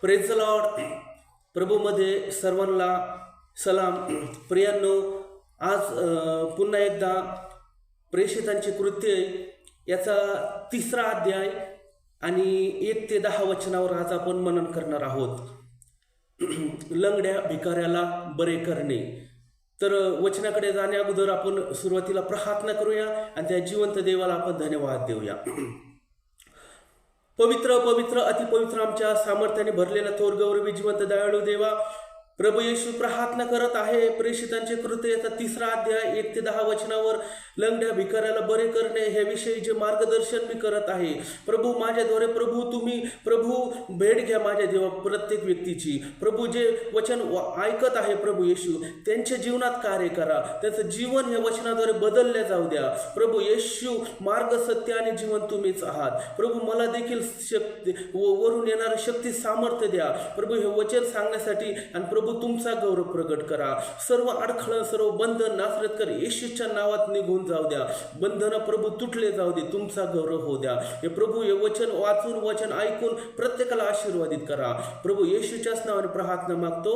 Praise the Lord. प्रभूमध्ये सर्वांना सलाम. प्रियांनो, आज पुन्हा एकदा प्रेषितांचे कृत्य याचा 3रा अध्याय आणि 1 ते 10 वचनावर आज आपण मनन करणार आहोत. लंगड्या भिकाऱ्याला बरे करणे. तर वचनाकडे जाण्या अगोदर आपण सुरुवातीला प्रार्थना करूया आणि त्या जिवंत देवाला आपण धन्यवाद देऊया. पवित्र पवित्र अतिपवित्र आमच्या सामर्थ्याने भरलेला थोर गौरवी जिवंत दयाळू देवा, प्रभू येशू प्रार्थना करत आहे. प्रेषितांचे कृत्य याचा 3रा अध्याय 1 ते 10 वचनावर लंगड्या भिकाऱ्याला बरे करणे ह्या विषयी जे मार्गदर्शन मी करत आहे. प्रभू माझ्याद्वारे तुम्ही भेट घ्या माझ्या देवा प्रत्येक व्यक्तीची. प्रभू जे वचन ऐकत आहे प्रभू येशू त्यांच्या जीवनात कार्य करा. त्यांचं जीवन या वचनाद्वारे बदलल्या जाऊ द्या. प्रभू येशू मार्ग सत्य आणि जीवन तुम्हीच आहात. प्रभू मला देखील शक्ती वरून येणारी शक्ती सामर्थ्य द्या प्रभू हे वचन सांगण्यासाठी. आणि प्रभू तुमचा गौरव प्रगट करा. सर्व अडखळ सर्व बंधन नासरतकर येशूच्या नावात निघून जाऊ द्या. बंधन प्रभू तुटले जाऊ दे. तुमचा गौरव होऊ द्या. हे प्रभू हे वचन वाचून वचन ऐकून प्रत्येकाला आशीर्वादित करा. प्रभू येशूच्याच नावाने प्रार्थना मागतो.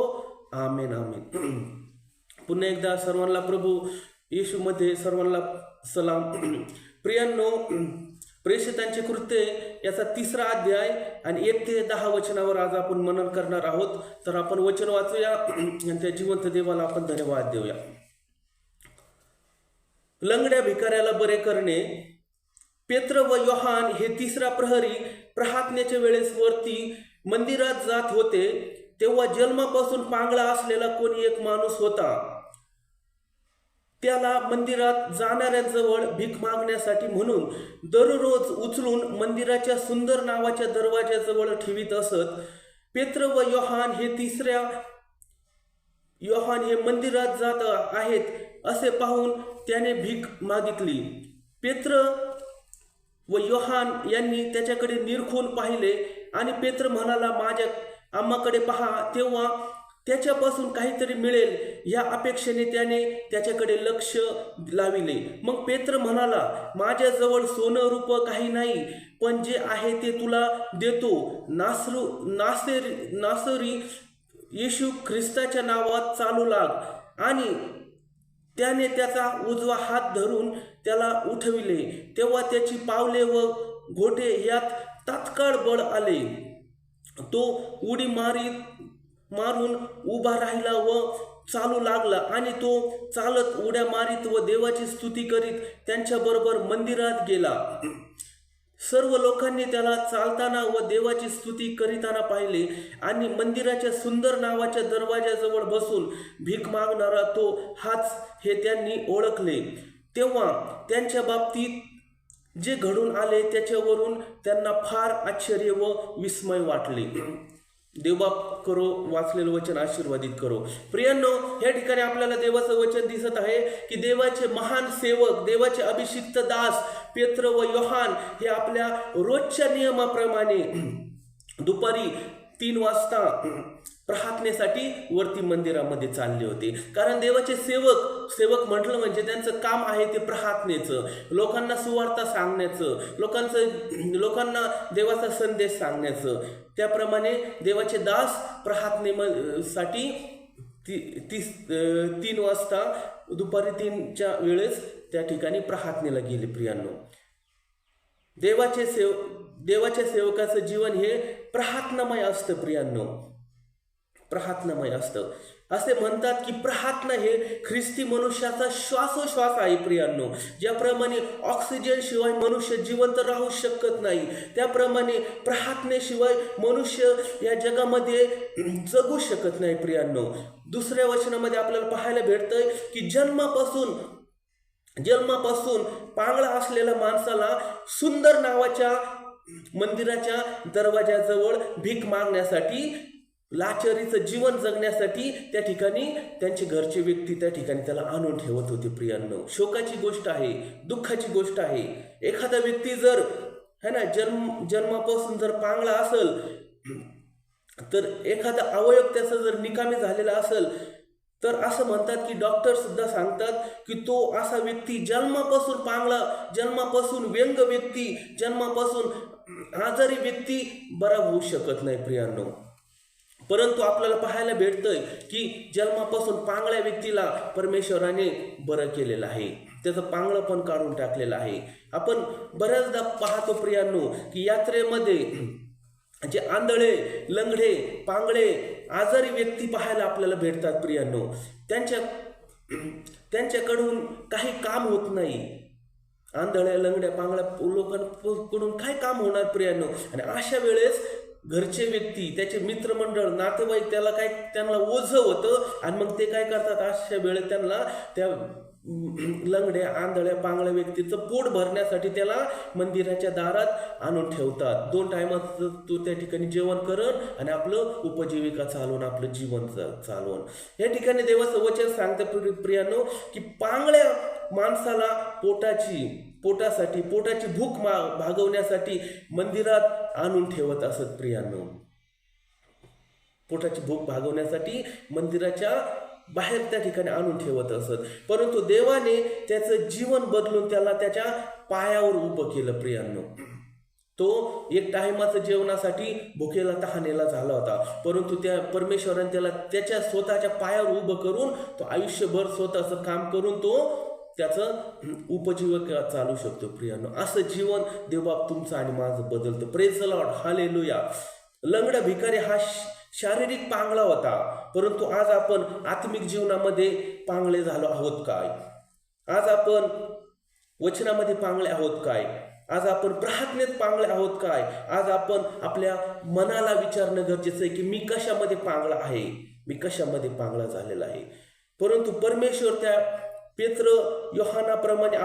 आमेन आमेन. पुन्हा एकदा सर्वांना प्रभू येशूमध्ये सर्वांना सलाम. प्रियांनो, प्रेषितांचे कृत्य याचा 3रा अध्याय आणि 1 ते 10 वचनावर आज आपण मनन करणार आहोत. तर आपण वचन वाचूया आणि त्या जिवंत देवाला आपण धन्यवाद देऊया. लंगड्या भिकाऱ्याला बरे करणे. पेत्र व योहान हे 3रा प्रहरी प्रार्थनेच्या वेळेस वरती मंदिरात जात होते. तेव्हा जन्मापासून पांगळा असलेला कोणी एक माणूस होता. त्याला मंदिरात जाणाऱ्यांजवळ भीक मागण्यासाठी म्हणून दररोज उचलून मंदिराच्या सुंदर नावाच्या दरवाजाजवळ ठेवीत असत. पेत्र व योहान हे मंदिरात जात आहेत असे पाहून त्याने भीक मागितली. पेत्र व योहान यांनी त्याच्याकडे निरखून पाहिले आणि पेत्र म्हणाला, माझ्या आम्हाकडे पहा. तेव्हा त्याच्यापासून काहीतरी मिळेल या अपेक्षेने त्याने त्याच्याकडे लक्ष लाविले. मग पेत्र म्हणाला, माझ्याजवळ सोनं रूप काही नाही, पण जे आहे ते तुला देतो. नासरी येशू ख्रिस्ताच्या नावात चालू लाग. आणि त्याने त्याचा उजवा हात धरून त्याला उठविले. तेव्हा त्याची पावले व घोटे यात तात्काळ बळ आले. तो उडी मारून उभा राहिला व चालू लागला. आणि तो चालत उड्या मारीत व देवाची स्तुती करीत त्यांच्याबरोबर मंदिरात गेला. सर्व लोकांनी त्याला चालताना व देवाची स्तुती करीताना पाहिले आणि मंदिराच्या सुंदर नावाच्या दरवाजाजवळ बसून भीक मागणारा तो हाच हे त्यांनी ओळखले. तेव्हा त्यांच्या बाबतीत जे घडून आले त्याच्यावरून त्यांना फार आश्चर्य व विस्मय वाटले. देवबाप करो वाचलेलं वचन आशीर्वादित करो. प्रियांनो, या ठिकाणी आपल्याला देवाचं वचन दिसत आहे की देवाचे महान सेवक, देवाचे अभिषिक्त दास पेत्र व योहान हे आपल्या रोजच्या नियमाप्रमाणे दुपारी 3 वाजता प्रार्थनेसाठी वरती मंदिरामध्ये चालले होते. कारण देवाचे सेवक म्हटलं म्हणजे त्यांचं काम आहे ते प्रार्थनेचं, लोकांना सुवार्ता सांगण्याचं, लोकांना देवाचा संदेश सांगण्याचं. त्याप्रमाणे देवाचे दास प्रार्थनेसाठी 3 वाजता दुपारी 3च्या वेळेस त्या ठिकाणी प्रार्थनेला गेले. प्रियांनो, देवाच्या सेवकाचं जीवन हे प्रार्थनामय असतं. प्रियांनो, प्रार्थनामय असतं. असे म्हणतात की प्रार्थना हे ख्रिस्ती मनुष्याचा श्वासोश्वास आहे. प्रियांनो, ज्याप्रमाणे ऑक्सिजन शिवाय मनुष्य जिवंत राहू शकत नाही, त्याप्रमाणे प्रार्थनेशिवाय मनुष्य या जगामध्ये जगू शकत नाही. प्रियांनो, 2ऱ्या वचनामध्ये आपल्याला पाहायला भेटतंय की जन्मापासून पांगळा असलेल्या माणसाला सुंदर नावाच्या मंदिराच्या दरवाजाजवळ भीक मागण्यासाठी, लाचारीचं जीवन जगण्यासाठी त्या ठिकाणी त्यांचे घरचे व्यक्ती त्या ठिकाणी त्याला आणून ठेवत होते. प्रियांनो, शोकाची गोष्ट आहे, दुःखाची गोष्ट आहे. एखादा व्यक्ती जर जन्मापासून जर पांगळा असेल, तर एखादा अवयव त्याचा जर निकामी झालेला असेल, तर असं म्हणतात की डॉक्टर सुद्धा सांगतात की तो असा व्यक्ती जन्मापासून पांगळा, जन्मापासून व्यंग व्यक्ती, जन्मापासून आजारी व्यक्ती बरा होऊ शकत नाही. प्रियांनो, परंतु आपल्याला पाहायला भेटतंय की जन्मापासून पांगळ्या व्यक्तीला परमेश्वराने बरं केलेलं आहे, त्याचं पांगळं पण काढून टाकलेलं आहे. आपण बऱ्याचदा पाहतो प्रियांनो की यात्रेमध्ये जे आंधळे, लंगडे, पांगळे, आजारी व्यक्ती पाहायला आपल्याला भेटतात प्रियांनो. त्यांच्याकडून काही काम होत नाही. आंधळ्या, लंगड्या, पांगळ्या लोकांकडून काय काम होणार प्रियांनो. आणि अशा वेळेस घरचे व्यक्ती, त्याचे मित्रमंडळ, नातेवाईक त्यांना ओझं होतं आणि मग ते काय करतात, अशा वेळेस त्यांना त्या लंगड्या, आंधळ्या, पांगळ्या व्यक्तीचं पोट भरण्यासाठी त्याला मंदिराच्या दारात आणून ठेवतात. 2 टायमात तो त्या ठिकाणी जेवण करण आणि आपलं उपजीविका चालवून, आपलं जीवन चालवून. या ठिकाणी देवाचं वचन सांगतं प्रियांनो की पांगळ्या माणसाला पोटाची भूक भागवण्यासाठी मंदिरात आणून ठेवत असत प्रियांनो. पोटाची भूक भागवण्यासाठी मंदिराच्या बाहेर त्या ठिकाणी आणून ठेवत असत. परंतु देवाने त्याचं जीवन बदलून त्याला त्याच्या पायावर उभं केलं प्रियांनो. तो 1 टायमाचं जेवणासाठी भुकेला तहानेला झाला होता, परंतु त्या परमेश्वराने त्याला त्याच्या स्वतःच्या पायावर उभं करून तो आयुष्यभर स्वतःचं काम करून तो त्याचं उपजीविका चालू शकतो प्रियांनो. असं जीवन देवबाप तुमचं आणि माझं बदलतं. Praise the Lord, hallelujah. लंगडा भिकारी हा शारीरिक पांगळा होता, परंतु आज आपण आत्मिक जीवनामध्ये पांगळे झालो आहोत काय? आज आपण वचनामध्ये पांगळे आहोत काय? आज आपण प्रार्थनेत पांगळे आहोत काय? आज आपण आपल्या मनाला विचारणं गरजेचं आहे की मी कशामध्ये पांगळा आहे, मी कशामध्ये पांगळा झालेला आहे. परंतु परमेश्वर त्या पेत्र, योहानाप्रमाणे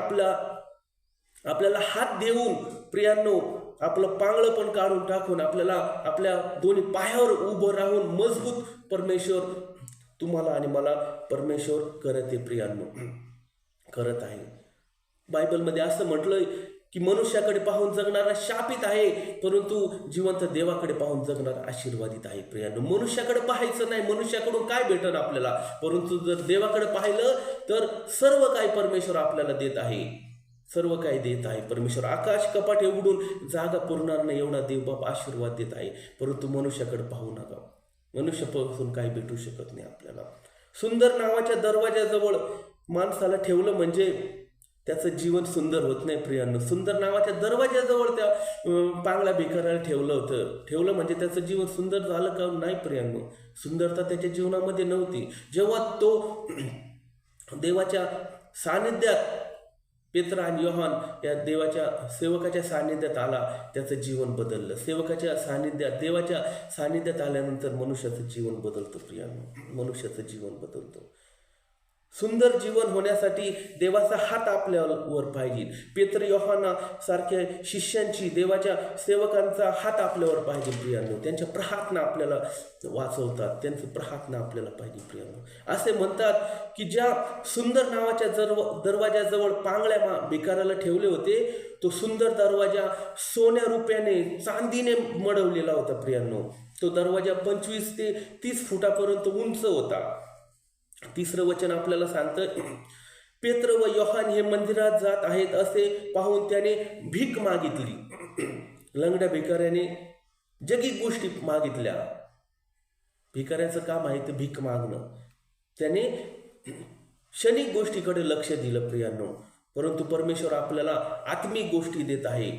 आपल्याला हात देऊन प्रियांनो आपलं पांगळं पण काढून टाकून आपल्याला आपल्या दोन्ही पायावर उभं राहून मजबूत परमेश्वर तुम्हाला आणि मला परमेश्वर करत आहे प्रियांनो, करत आहे. बायबलमध्ये असं म्हटलंय की मनुष्याकडे पाहून जगणारा शापित आहे, परंतु जिवंत देवाकडे पाहून जगणारा आशीर्वादित आहे प्रियांनो. मनुष्याकडे पाहायचं नाही, मनुष्याकडून काय भेटल आपल्याला, परंतु जर देवाकडे पाहिलं तर सर्व काही परमेश्वर आपल्याला देत आहे, सर्व काही देत आहे परमेश्वर. आकाश कपाट उघडून जागा पुरणार नाही एवढा देवबाप आशीर्वाद देत आहे. परंतु मनुष्याकडे पाहू नका, मनुष्यापासून काही भेटू शकत नाही आपल्याला. सुंदर नावाच्या दरवाजाजवळ माणसाला ठेवलं म्हणजे त्याचं जीवन सुंदर होत नाही प्रियांनो. सुंदर नावाच्या दरवाजाजवळ त्या पांगळ्या भिकाऱ्याला ठेवलं म्हणजे त्याचं जीवन सुंदर झालं का? नाही प्रियांनो, सुंदरता त्याच्या जीवनामध्ये नव्हती. जेव्हा तो देवाच्या सानिध्यात, पेत्र आणि योहान या देवाच्या सेवकाच्या सानिध्यात आला, त्याचं जीवन बदललं. सेवकाच्या सानिध्यात, देवाच्या सानिध्यात आल्यानंतर मनुष्याचं जीवन बदलतं प्रियांनो, मनुष्याचं जीवन बदलतं. सुंदर जीवन होण्यासाठी देवाचा हात आपल्यावर पाहिजे. पेत्र, योहाना सारख्या शिष्यांची, देवाच्या सेवकांचा हात आपल्यावर पाहिजे प्रियांनो. त्यांच्या प्रार्थना आपल्याला वाचवतात, त्यांचं प्रार्थना आपल्याला पाहिजे प्रियांनो. असे म्हणतात की ज्या सुंदर नावाच्या दरवाजाजवळ पांगळ्या भिकाऱ्याला ठेवले होते, तो सुंदर दरवाजा सोन्या, रुपयाने, चांदीने मडवलेला होता प्रियांनो. तो दरवाजा 25 ते 30 फुटापर्यंत उंच होता. 3रं वचन आपल्याला सांगतं, पेत्र व योहान हे मंदिरात जात आहेत असे पाहून त्याने भीक मागितली. लंगड्या भिकाऱ्याने जगिक गोष्टी मागितल्या. भिकाऱ्याचं काम आहे ते भीक मागणं. त्याने क्षणिक गोष्टीकडे लक्ष दिलं प्रियांनो. परंतु परमेश्वर आपल्याला आत्मिक गोष्टी देत आहे,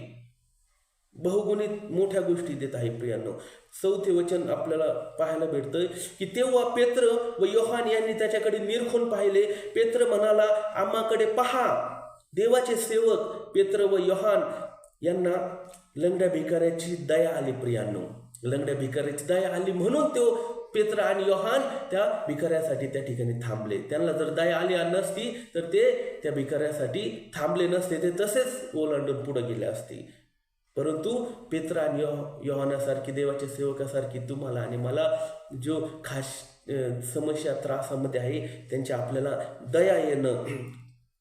बहुगुणित मोठ्या गोष्टी देत आहे प्रियांनो. 4थे वचन आपल्याला पाहायला भेटतंय की तेव्हा पेत्र व योहान यांनी त्याच्याकडे निरखून पाहिले. पेत्र म्हणाला, आम्हाकडे पहा. देवाचे सेवक पेत्र व योहान यांना लंगड्या भिकाऱ्याची दया आली प्रियांनो. लंगड्या भिकाऱ्याची दया आली म्हणून तो पेत्र आणि योहान त्या भिकाऱ्यासाठी त्या ठिकाणी थांबले. त्यांना जर दया आली नसती तर ते त्या भिकाऱ्यासाठी थांबले नसते, ते तसेच ओलांडून पुढे गेले असते. परंतु पेत्र आणि योहानासारखी, देवाच्या सेवकासारखी तुम्हाला आणि मला जो खास समस्या, त्रासामध्ये आहे, त्यांच्या आपल्याला दया येणं,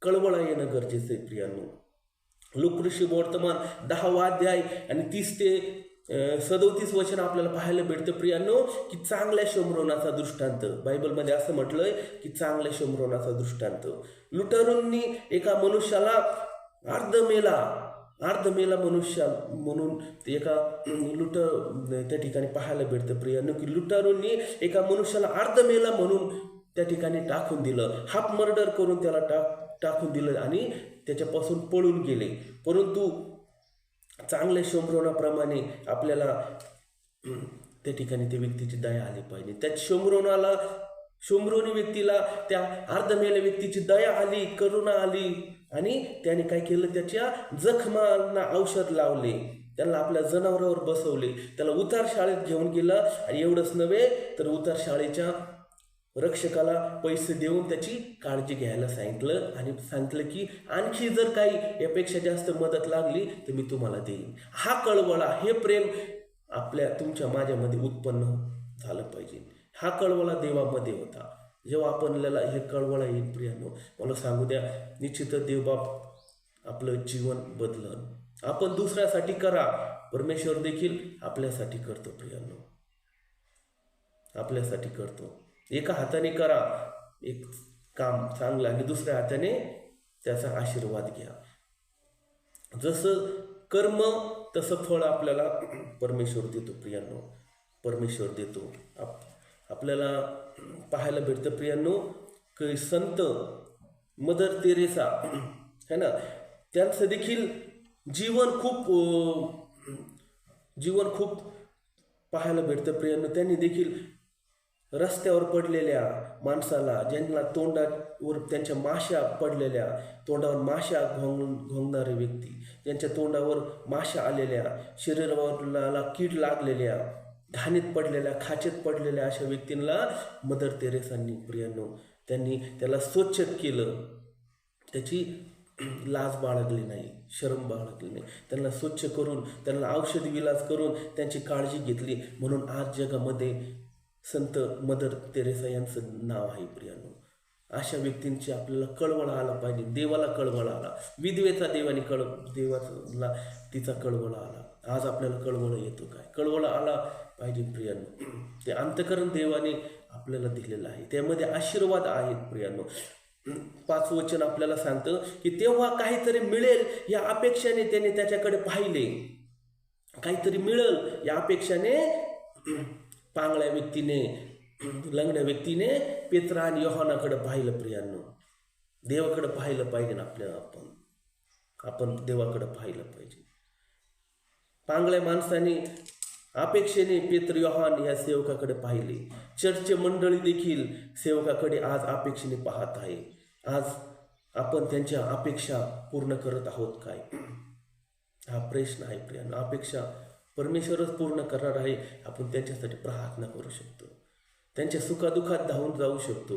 कळवळा येणं गरजेचं आहे प्रियांनो. लूक वर्तमान 10वा अध्याय आणि 30 ते 37 वचन आपल्याला पाहायला भेटतं प्रियांनो की चांगल्या शमरोनाचा दृष्टांत. बायबलमध्ये असं म्हटलंय की चांगल्या शमरोनाचा दृष्टांत. लुटारूंनी एका मनुष्याला अर्ध मेला अर्धमेला मनुष्य म्हणून एका त्या ठिकाणी पाहायला भेटतं प्रियांनो, की लुटारूंनी एका मनुष्याला अर्धमेला म्हणून त्या ठिकाणी टाकून दिलं, हाफ मर्डर करून त्याला टाकून दिलं आणि त्याच्यापासून पळून गेले. परंतु चांगल्या शोमरोनाप्रमाणे आपल्याला त्या ठिकाणी त्या व्यक्तीची दया आली पाहिजे. त्या शोमरोनी व्यक्तीला त्या अर्धमेल्या व्यक्तीची दया आली, करुणा आली आणि त्याने काय केलं, त्याच्या जखमांना औषध लावले, त्याला आपल्या जनावरावर बसवले, त्याला उतार शाळेत घेऊन गेलं. आणि एवढंच नव्हे तर उतार शाळेच्या रक्षकाला पैसे देऊन त्याची काळजी घ्यायला सांगितलं आणि सांगितलं की आणखी जर काही यापेक्षा जास्त मदत लागली तर मी तुम्हाला देईन. हा कळवळा, हे प्रेम तुमच्या माझ्यामध्ये उत्पन्न झालं पाहिजे. हा कळवळा देवामध्ये होता. जेव्हा आपल्याला हे कळवळा येईल प्रियांनो, मला सांगू द्या, निश्चितच देवबाप आपलं जीवन बदलन. आपण दुसऱ्यासाठी करा, परमेश्वर देखील आपल्यासाठी करतो प्रियांनो, आपल्यासाठी करतो. एका हाताने करा एक काम चांगलं आणि दुसऱ्या हाताने त्याचा आशीर्वाद घ्या. जसं कर्म तसं फळ आपल्याला परमेश्वर देतो प्रियांनो, परमेश्वर देतो. आपल्याला पाहायला भेटतं प्रियांनो की संत मदर तेरेसा है ना, त्यांचं देखील जीवन खूप पाहायला भेटतं प्रियांनो. त्यांनी देखील रस्त्यावर पडलेल्या माणसाला, ज्यांना तोंडावर त्यांच्या माशा पडलेल्या, तोंडावर माशा घोंगणारे व्यक्ती, ज्यांच्या तोंडावर माशा आलेल्या, शरीराला कीड लागलेल्या, घाणीत पडलेल्या, खाचेत पडलेल्या अशा व्यक्तींना मदर तेरेसांनी प्रियांनो त्यांनी त्याला स्वच्छ केलं. त्याची लाज बाळगली नाही, शरम बाळगली नाही, त्यांना स्वच्छ करून, त्यांना औषधी विलाज करून त्यांची काळजी घेतली. म्हणून आज जगामध्ये संत मदर तेरेसा यांचं नाव आहे प्रियांनो. अशा व्यक्तींची आपल्याला कळवळा आला पाहिजे. देवाला कळवळा आला, विधवेचा देवाला तिचा कळवळा आला. आज आपल्याला कळवळा येतो काय? कळवळा आला पाहिजे प्रियांनो. ते अंतःकरण देवाने आपल्याला दिलेलं आहे, त्यामध्ये आशीर्वाद आहेत प्रियांनो. 5 वचन आपल्याला सांगतं की तेव्हा काहीतरी मिळेल या अपेक्षाने त्याने त्याच्याकडे पाहिले. काहीतरी मिळेल या अपेक्षाने पांगळ्या व्यक्तीने, लंगड्या व्यक्तीने पेत्रा आणि योहानाकडे पाहिलं प्रियांनो. देवाकडे पाहिलं पाहिजे ना आपल्याला, आपण देवाकडे पाहिलं पाहिजे. पांगळ्या माणसाने अपेक्षेने पेत्र योहान या सेवकाकडे पाहिले. चर्चचे मंडळी देखील सेवकाकडे आज अपेक्षेने पाहत आहे. आज आपण त्यांच्या अपेक्षा पूर्ण करत आहोत काय? हा प्रश्न आहे प्रियांनो. अपेक्षा परमेश्वरच पूर्ण करणार आहे. आपण त्यांच्यासाठी प्रार्थना करू शकतो, त्यांच्या सुखादुखात धावून जाऊ शकतो.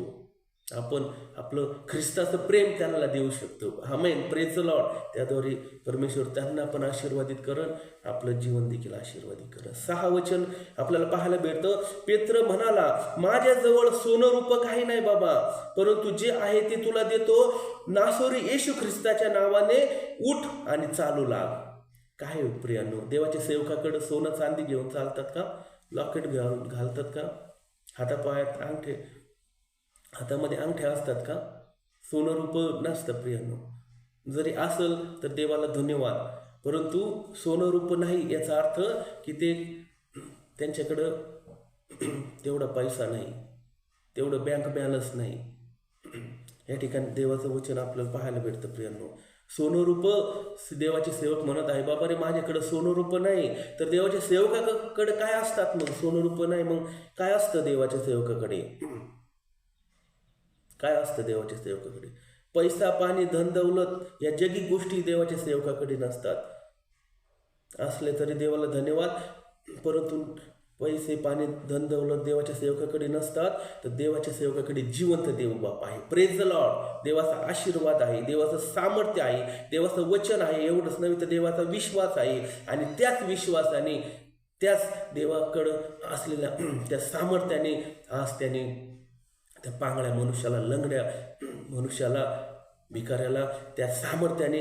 आपण आपलं ख्रिस्ताचं प्रेम त्यांना देऊ शकतो. आमेन, प्रेज द लॉर्ड. त्याद्वारे परमेश्वर त्यांना पण आशीर्वादित करण, आपलं जीवन देखील आशीर्वादित करण. 6 वचन आपल्याला पाहायला भेटतं. पेत्र म्हणाला, माझ्याजवळ सोनं रूप काही नाही बाबा, परंतु जे आहे ते तुला देतो. नासोरी येशू ख्रिस्ताच्या नावाने उठ आणि चालू लाग. काय प्रियांनो, देवाच्या सेवकाकडे सोनं चांदी घेऊन चालतात का? लॉकेट घालतात का? हातापायात अंगठे, हातामध्ये अंगठ्या असतात का? सोनं रूप नसतं प्रियांनो. जरी असेल तर देवाला धन्यवाद, परंतु सोनं रूप नाही याचा अर्थ की ते त्यांच्याकडं तेवढा पैसा नाही, तेवढं बँक बॅलन्स नाही. या ठिकाणी देवाचं वचन आपल्याला पाहायला भेटतं प्रियांनो. सोनं रूप, देवाचे सेवक म्हणत आहे, बाबा रे माझ्याकडे सोनं रूप नाही. तर देवाच्या सेवकाकडे काय असतात मग? सोनं रूप नाही, मग काय असतं देवाच्या सेवकाकडे? काय असतं देवाच्या सेवकाकडे? पैसा, पाणी, धन दौलत या जगी गोष्टी देवाच्या सेवकाकडे नसतात. असले तरी देवाला धन्यवाद, परंतु पैसे, पाणी, धन दौलत देवाच्या सेवकाकडे नसतात. तर देवाच्या सेवकाकडे जिवंत देवबाप आहे. Praise the Lord. देवाचा आशीर्वाद आहे, देवाचं सामर्थ्य आहे, देवाचं वचन आहे. एवढंच नव्हे तर देवाचा विश्वास आहे. आणि त्याच विश्वासाने, त्याच देवाकडं असलेल्या त्या सामर्थ्याने आज त्याने त्या पांगळ्या मनुष्याला, लंगड्या मनुष्याला, भिकाऱ्याला त्या सामर्थ्याने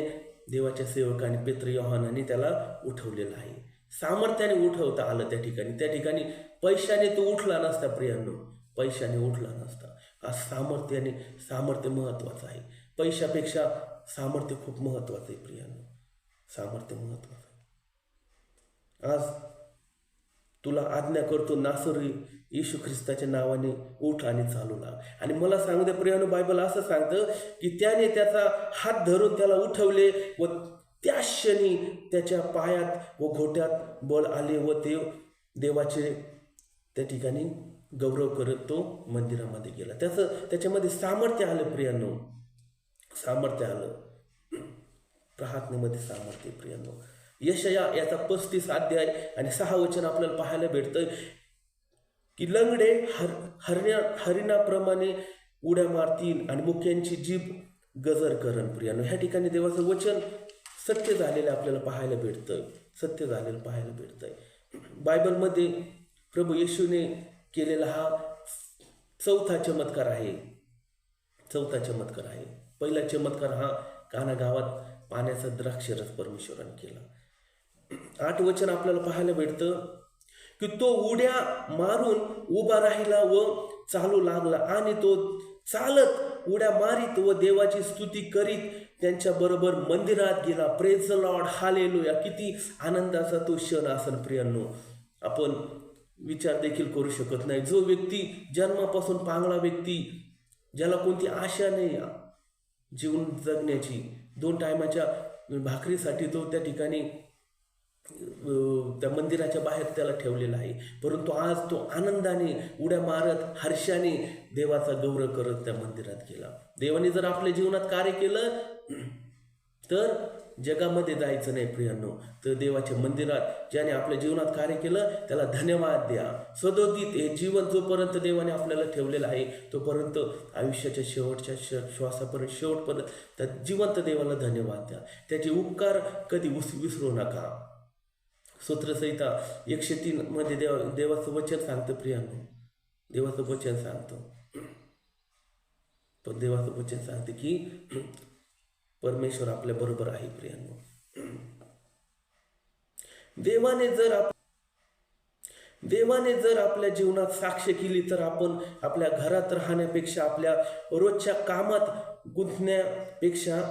देवाच्या सेवकाने पेत्र योहानाने त्याला उठवलेलं आहे. सामर्थ्याने उठवता आलं त्या ठिकाणी. त्या ठिकाणी पैशाने तो उठला नसता प्रियांनो, पैशाने उठला नसता. आज सामर्थ्य महत्वाचं आहे. पैशापेक्षा सामर्थ्य खूप महत्वाचं आहे प्रियांनो. सामर्थ्य महत्वाचं आहे. आज तुला आज्ञा करतो नासरी येशू ख्रिस्ताच्या नावाने उठ आणि चालू लाग. आणि मला सांगू द्या प्रियानो, बायबल असं सांगतं की त्याने त्याचा हात धरून त्याला उठवले व त्या क्षणी त्याच्या पायात व घोट्यात बळ आले व ते देवाचे त्या ठिकाणी गौरव करत तो मंदिरामध्ये गेला. त्याच्यामध्ये सामर्थ्य आलं प्रियांनो, सामर्थ्य आलं, प्रार्थनेमध्ये सामर्थ्य. प्रियांनो, यशया याचा 35 अध्याय आणि 6 वचन आपल्याला पाहायला भेटतं की लंगडे हरिणाप्रमाणे उड्या मारतील आणि मुक्यांची जीभ गजर करण. प्रियांनो, ह्या ठिकाणी देवाचं वचन सत्य झालेलं आपल्याला पाहायला भेटतं, सत्य झालेलं पाहायला भेटतंय. बायबलमध्ये प्रभू येशूने केलेला हा चौथा चमत्कार आहे. पहिला चमत्कार हा काना गावात पाण्याचा द्राक्षरस परमेश्वराने केला. 8 वचन आपल्याला पाहायला भेटतं की तो उड्या मारून उभा राहिला व चालू लागला आणि तो चालत उड्या मारीत व देवाची स्तुती करीत त्यांच्या बरोबर मंदिरात गेला. Praise the Lord, hallelujah. किती आनंदाचा तो क्षण असेल प्रियांनो, आपण विचार देखील करू शकत नाही. जो व्यक्ती जन्मापासून पांगळा व्यक्ती, ज्याला कोणती आशा नाही जीवन जगण्याची, 2 टायमाच्या भाकरीसाठी तो त्या ठिकाणी त्या मंदिराच्या बाहेर त्याला ठेवलेला आहे, परंतु आज तो आनंदाने उड्या मारत हर्षाने देवाचा गौरव करत त्या मंदिरात गेला. देवाने जर आपल्या जीवनात कार्य केलं तर जगामध्ये जायचं नाही प्रियांनो, तर देवाच्या मंदिरात ज्याने आपल्या जीवनात कार्य केलं त्याला धन्यवाद द्या. सदोदित हे जीवन जोपर्यंत देवाने आपल्याला ठेवलेलं आहे तोपर्यंत आयुष्याच्या शेवटच्या श्वासापर्यंत शेवटपर्यंत त्या जिवंत देवाला धन्यवाद द्या. त्याचे उपकार कधी विसरू नका. स्तोत्रसंहिता 103 मध्ये देवाचं वचन सांगतं प्रियांनो, देवाचं वचन सांगतं, पण देवाचं वचन सांगते की परमेश्वर आपल्या बरोबर आहे. प्रियांनो, देवाने जर आपल्या जीवनात साक्ष केली तर आपण आपल्या घरात राहण्यापेक्षा, आपल्या रोजच्या कामात गुंतण्यापेक्षा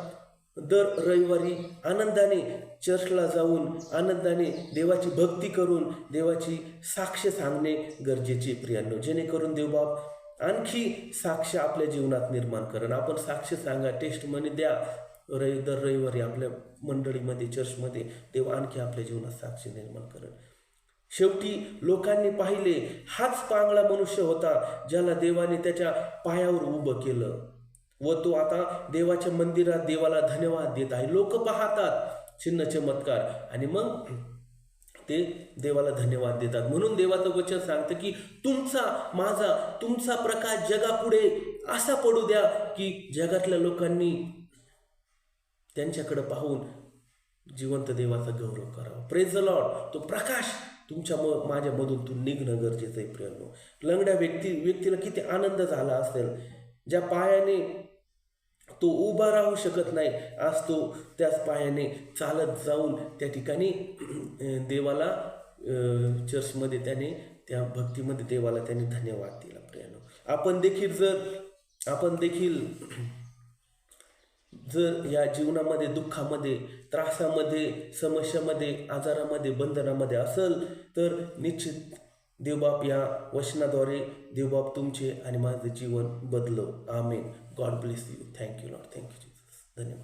दर रविवारी आनंदाने चर्चला जाऊन आनंदाने देवाची भक्ती करून देवाची साक्ष सांगणे गरजेचे प्रियांनो, जेणेकरून देवबाप आणखी साक्ष आपल्या जीवनात निर्माण करण. आपण साक्ष सांगा, टेस्ट मनी द्या दर रविवारी आपल्या मंडळीमध्ये, चर्चमध्ये. देव आणखी आपल्या जीवनात साक्ष निर्माण करण. शेवटी लोकांनी पाहिले हाच पांगळा मनुष्य होता ज्याला देवाने त्याच्या पायावर उभं केलं व तो आता देवाच्या मंदिरात देवाला धन्यवाद देत आहे. लोक पाहतात चिन्ह चमत्कार आणि मग ते देवाला धन्यवाद देतात. म्हणून देवाचं वचन सांगतं की तुमचा प्रकाश जगापुढे असा पडू द्या की जगातल्या लोकांनी त्यांच्याकडे पाहून जिवंत देवाचा गौरव करावा. Praise the Lord. तो प्रकाश माझ्या मधून तू निघणं गरजेचं आहे प्रियांनो. लंगड्या व्यक्तीला किती आनंद झाला असेल, ज्या पायाने तो उभा राहू शकत नाही, आज तो त्याच पायाने चालत जाऊन त्या ठिकाणी देवाला चर्चमध्ये त्याने त्या भक्तीमध्ये देवाला त्याने धन्यवाद दिला. प्रियांनो, आपण देखील जर या जीवनामध्ये दुःखामध्ये, त्रासामध्ये, समस्यामध्ये, आजारामध्ये, बंधनामध्ये असेल तर निश्चित देवबाप या वचनाद्वारे देवबाप तुमचे आणि माझे जीवन बदलव. Amen. God bless you. Thank you Lord. Thank you Jesus. धन्यवाद.